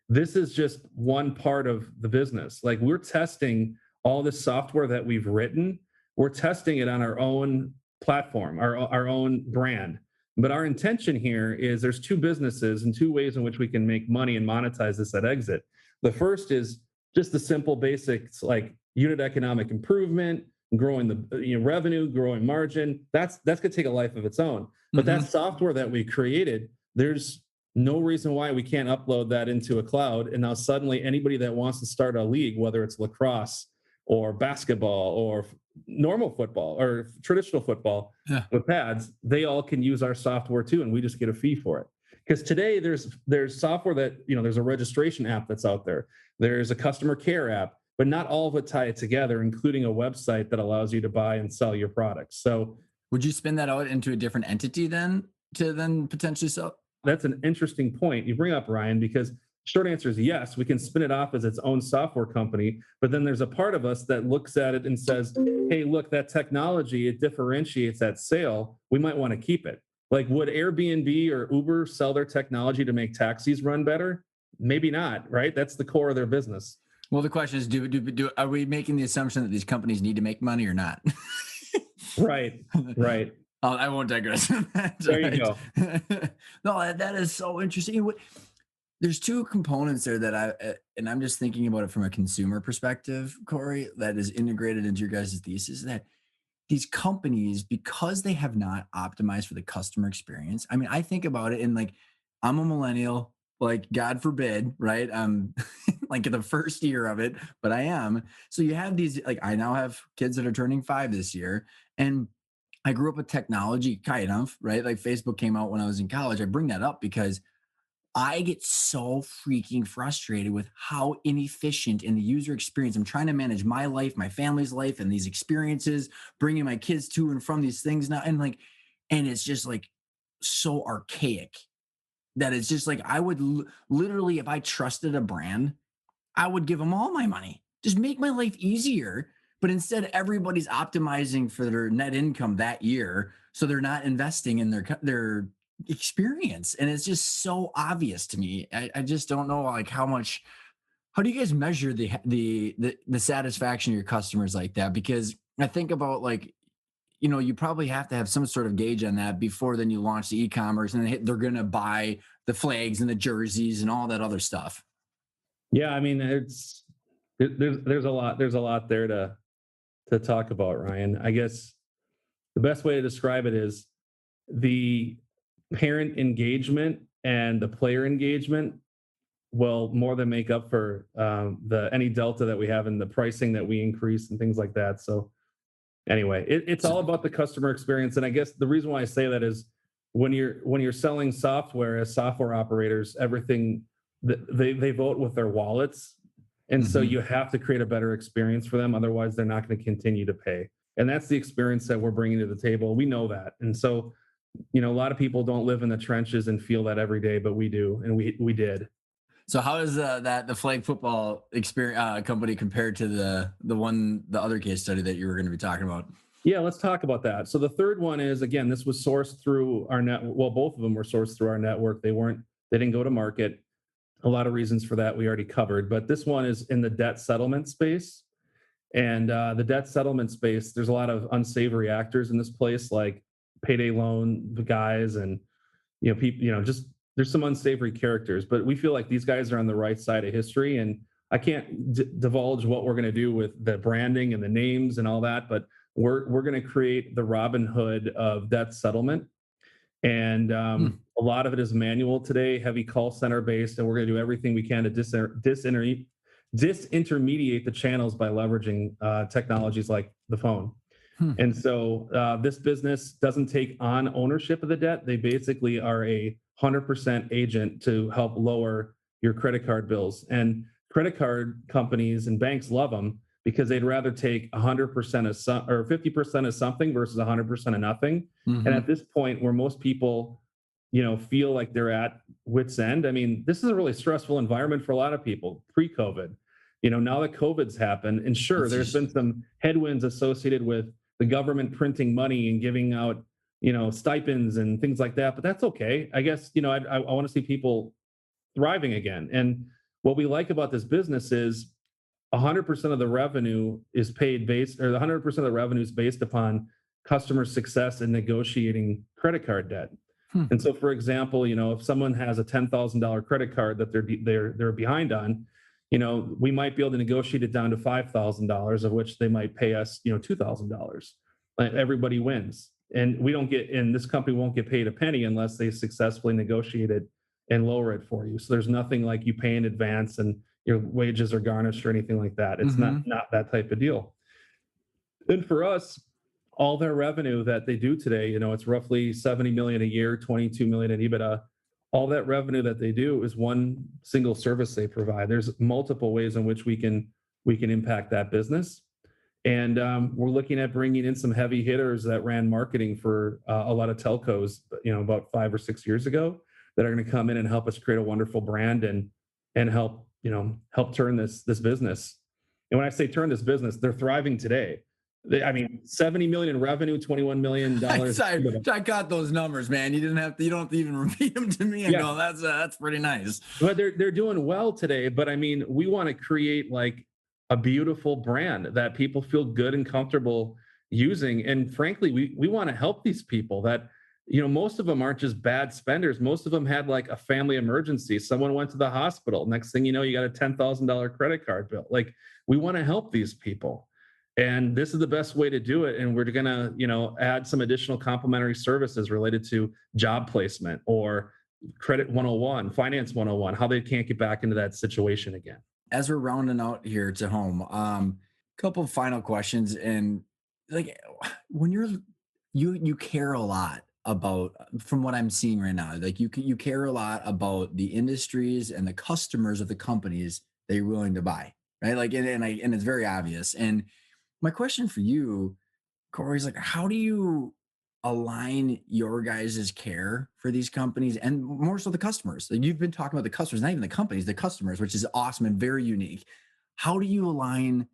this is just one part of the business. Like, we're testing all this software that we've written. We're testing it on our own platform, our own brand. But our intention here is there's two businesses and two ways in which we can make money and monetize this at exit. The first is just the simple basics like unit economic improvement, growing the revenue, growing margin. That's going to take a life of its own. But that software that we created, there's no reason why we can't upload that into a cloud. And now suddenly anybody that wants to start a league, whether it's lacrosse or basketball or normal football or traditional football with pads, they all can use our software too, and we just get a fee for it. Because today there's software that, there's a registration app that's out there. There's a customer care app, but not all of it tie it together, including a website that allows you to buy and sell your products. So would you spin that out into a different entity then to then potentially sell? That's an interesting point you bring up, Ryan, because short answer is yes, we can spin it off as its own software company, but then there's a part of us that looks at it and says, hey, look, that technology, it differentiates that sale. We might want to keep it. Like, would Airbnb or Uber sell their technology to make taxis run better? Maybe not, right? That's the core of their business. Well, the question is, are we making the assumption that these companies need to make money or not? Right. I won't digress. There you go. No, that is so interesting. There's two components there that and I'm just thinking about it from a consumer perspective, Corey, that is integrated into your guys' thesis, that these companies, because they have not optimized for the customer experience. I mean, I think about it, and like, I'm a millennial, like, God forbid, right? I'm like in the first year of it, but I am. So you have these, like, I now have kids that are turning 5 this year, and I grew up with technology, kind of, right? Like, Facebook came out when I was in college. I bring that up because I get so freaking frustrated with how inefficient in the user experience. I'm trying to manage my life, my family's life, and these experiences, bringing my kids to and from these things now. And it's just like so archaic that it's just like, I would literally, if I trusted a brand, I would give them all my money. Just make my life easier. But instead, everybody's optimizing for their net income that year, so they're not investing in their experience. And it's just so obvious to me. I just don't know, like, how do you guys measure the satisfaction of your customers like that? Because I think about, like, you probably have to have some sort of gauge on that before then you launch the e-commerce, and they're going to buy the flags and the jerseys and all that other stuff. Yeah. I mean, there's a lot there to talk about, Ryan. I guess the best way to describe it is the parent engagement and the player engagement will more than make up for any delta that we have in the pricing that we increase and things like that. So Anyway, it's all about the customer experience. And I guess the reason why I say that is when you're selling software as software operators, everything they vote with their wallets. And so Mhm. you have to create a better experience for them. Otherwise, they're not going to continue to pay. And that's the experience that we're bringing to the table. We know that. And so, a lot of people don't live in the trenches and feel that every day, but we do. And we did. So how is the flag football experience company compared to the other case study that you were going to be talking about? Yeah, let's talk about that. So the third one is, again, this was sourced through our net. Well, both of them were sourced through our network. They didn't go to market. A lot of reasons for that we already covered, but this one is in the debt settlement space. And the debt settlement space, there's a lot of unsavory actors in this place, like payday loan guys, and people, just there's some unsavory characters. But we feel like these guys are on the right side of history, and I can't divulge what we're going to do with the branding and the names and all that, but we're going to create the Robin Hood of debt settlement. And Hmm. a lot of it is manual today, heavy call center based, and we're going to do everything we can to disintermediate the channels by leveraging technologies like the phone. Hmm. And so this business doesn't take on ownership of the debt. They basically are 100% agent to help lower your credit card bills. And credit card companies and banks love them because they'd rather take 100% of some or 50% of something versus 100% of nothing. And Hmm. at this point, where most people, feel like they're at wit's end. I mean, this is a really stressful environment for a lot of people pre-COVID. Now that COVID's happened, and sure, It's there's just been some headwinds associated with the government printing money and giving out, stipends and things like that. But that's okay. I guess, I want to see people thriving again. And what we like about this business is 100% of the revenue is paid based, or the 100% of the revenue is based upon customer success in negotiating credit card debt. hmm. And so, for example, if someone has a $10,000 credit card that they're behind on, we might be able to negotiate it down to $5,000, of which they might pay us, $2,000. Everybody wins, and we don't get. And this company won't get paid a penny unless they successfully negotiate it and lower it for you. So there's nothing like you pay in advance and your wages are garnished or anything like that. It's not Hmm. not that type of deal. And for us, all their revenue that they do today, it's roughly 70 million a year, 22 million in EBITDA. All that revenue that they do is one single service they provide. There's multiple ways in which we can impact that business. And we're looking at bringing in some heavy hitters that ran marketing for a lot of telcos, about 5 or 6 years ago, that are going to come in and help us create a wonderful brand and help turn this business. And when I say turn this business, they're thriving today. I mean, 70 million in revenue, $21 million. I got those numbers, man. You don't have to even repeat them to me and Yeah, go, that's pretty nice. but they're doing well today. But I mean, we want to create like a beautiful brand that people feel good and comfortable using. And frankly, we want to help these people that, most of them aren't just bad spenders. Most of them had like a family emergency. Someone went to the hospital. Next thing you know, you got a $10,000 credit card bill. Like, we want to help these people. And this is the best way to do it. And we're going to, add some additional complementary services related to job placement or credit 101, finance 101, how they can't get back into that situation again. As we're rounding out here to home, couple of final questions. And like, when you care a lot about, from what I'm seeing right now, like you care a lot about the industries and the customers of the companies that you're willing to buy, right? Like, and it's very obvious. And my question for you, Corey, is like, how do you align your guys' care for these companies and more so the customers? Like, you've been talking about the customers, not even the companies, the customers, which is awesome and very unique. How do you align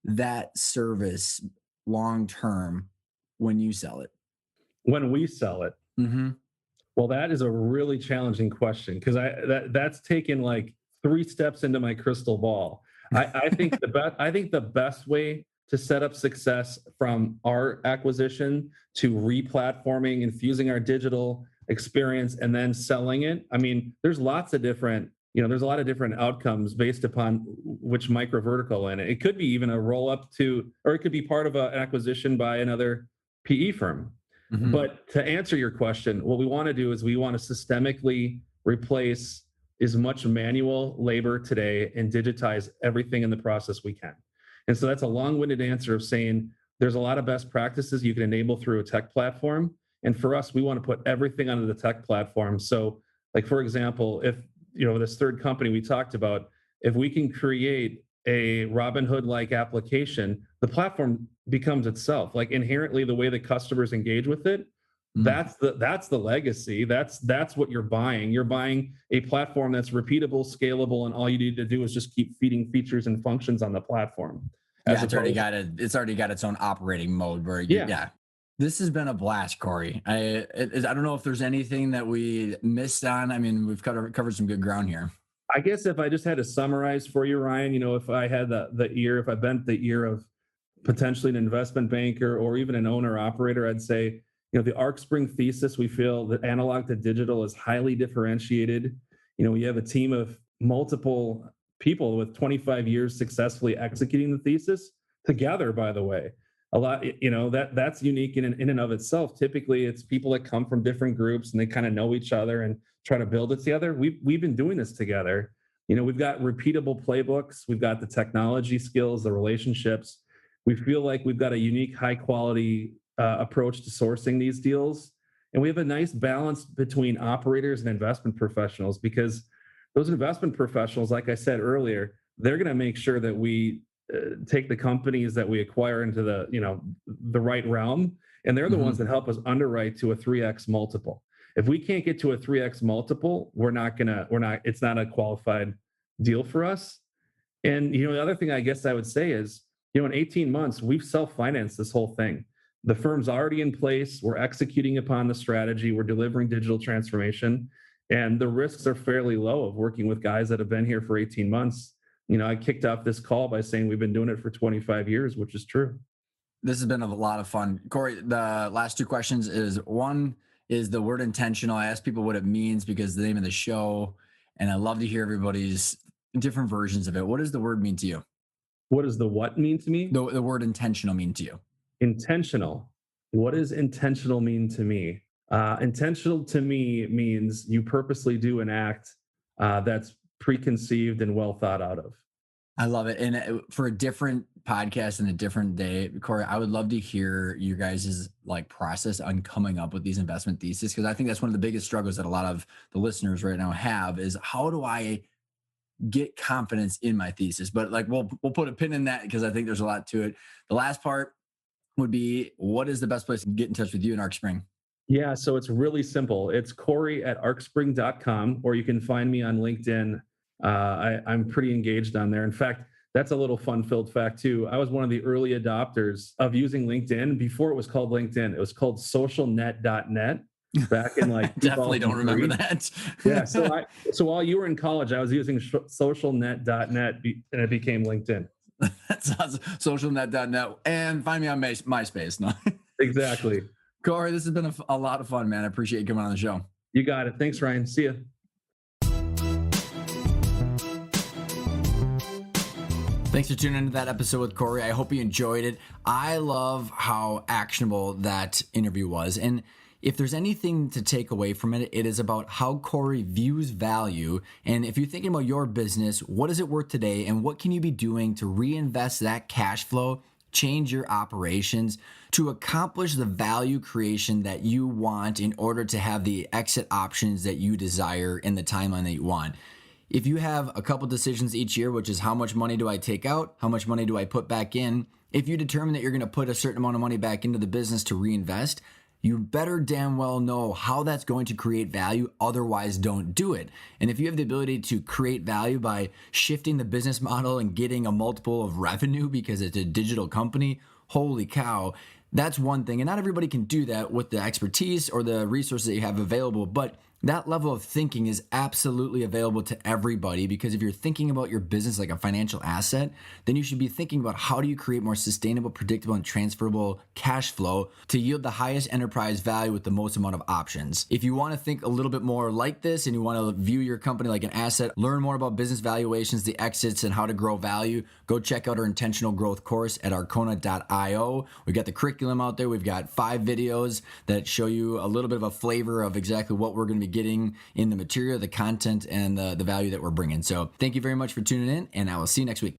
that service long term when you sell it? When we sell it, Hmm. well, that is a really challenging question because that's taken like 3 steps into my crystal ball. I think the best way to set up success from our acquisition to replatforming, infusing our digital experience, and then selling it. I mean, there's a lot of different outcomes based upon which micro vertical in it. It could be even a roll up to, or it could be part of an acquisition by another PE firm. Hmm. But to answer your question, what we want to do is we want to systemically replace as much manual labor today and digitize everything in the process we can. And so that's a long-winded answer of saying There's a lot of best practices you can enable through a tech platform. And for us, we want to put everything onto the tech platform. So, like, for example, if, this third company we talked about, if we can create a Robinhood-like application, the platform becomes itself. Like, inherently, the way that customers engage with it, Mm. that's the legacy. That's what you're buying. You're buying a platform that's repeatable, scalable, and all you need to do is just keep feeding features and functions on the platform. Yeah, As it's already opposed, got it's already got its own operating mode where you, yeah. yeah. This has been a blast, Corey. I don't know if there's anything that we missed on. I mean, we've covered some good ground here. I guess if I just had to summarize for you, Ryan, if I had the ear, if I bent the ear of potentially an investment banker or even an owner operator, I'd say, the ArcSpring thesis, we feel that analog to digital is highly differentiated. We have a team of multiple people with 25 years successfully executing the thesis together, by the way. A lot, that's unique in and of itself. Typically, it's people that come from different groups and they kind of know each other and try to build it together. We've been doing this together. We've got repeatable playbooks, we've got the technology skills, the relationships. We feel like we've got a unique, high quality approach to sourcing these deals. And we have a nice balance between operators and investment professionals, because those investment professionals, like I said earlier, they're going to make sure that we take the companies that we acquire into the right realm. And they're the ones that help us underwrite to a 3x multiple. If we can't get to a 3x multiple, it's not a qualified deal for us. And, the other thing I guess I would say is, in 18 months, we've self-financed this whole thing. The firm's already in place. We're executing upon the strategy. We're delivering digital transformation. And the risks are fairly low of working with guys that have been here for 18 months. I kicked off this call by saying we've been doing it for 25 years, which is true. This has been a lot of fun. Corey, the last two questions is, one is the word intentional. I ask people what it means because the name of the show, and I love to hear everybody's different versions of it. What does the word mean to you? What does the what mean to me? The word intentional mean to you? Intentional. What does intentional mean to me? Intentional to me means you purposely do an act that's preconceived and well thought out of. I love it. And for a different podcast and a different day, Corey, I would love to hear you guys' process on coming up with these investment theses, because I think that's one of the biggest struggles that a lot of the listeners right now have is, how do I get confidence in my thesis? But we'll put a pin in that because I think there's a lot to it. The last part would be, what is the best place to get in touch with you in ArcSpring? Yeah, so it's really simple. It's Corey@arcspring.com, or you can find me on LinkedIn. I'm pretty engaged on there. In fact, that's a little fun-filled fact too. I was one of the early adopters of using LinkedIn. Before it was called LinkedIn, it was called socialnet.net back in Definitely don't remember that. Yeah, so while you were in college, I was using socialnet.net and it became LinkedIn. That's awesome. Socialnet.net, and find me on MySpace. No. Exactly. Corey, this has been a lot of fun, man. I appreciate you coming on the show. You got it. Thanks, Ryan. See ya. Thanks for tuning into that episode with Corey. I hope you enjoyed it. I love how actionable that interview was. And if there's anything to take away from it, it is about how Corey views value. And if you're thinking about your business, what is it worth today? And what can you be doing to reinvest that cash flow, change your operations to accomplish the value creation that you want in order to have the exit options that you desire in the timeline that you want? If you have a couple decisions each year, which is how much money do I take out? How much money do I put back in? If you determine that you're going to put a certain amount of money back into the business to reinvest, you better damn well know how that's going to create value. Otherwise, don't do it. And if you have the ability to create value by shifting the business model and getting a multiple of revenue because it's a digital company, holy cow, that's one thing. And not everybody can do that with the expertise or the resources that you have available, but that level of thinking is absolutely available to everybody, because if you're thinking about your business like a financial asset, then you should be thinking about how do you create more sustainable, predictable, and transferable cash flow to yield the highest enterprise value with the most amount of options. If you want to think a little bit more like this and you want to view your company like an asset, learn more about business valuations, the exits, and how to grow value, go check out our intentional growth course at arcona.io. We've got the curriculum out there. We've got 5 videos that show you a little bit of a flavor of exactly what we're going to be getting in the material, the content, and the value that we're bringing. So thank you very much for tuning in, and I will see you next week.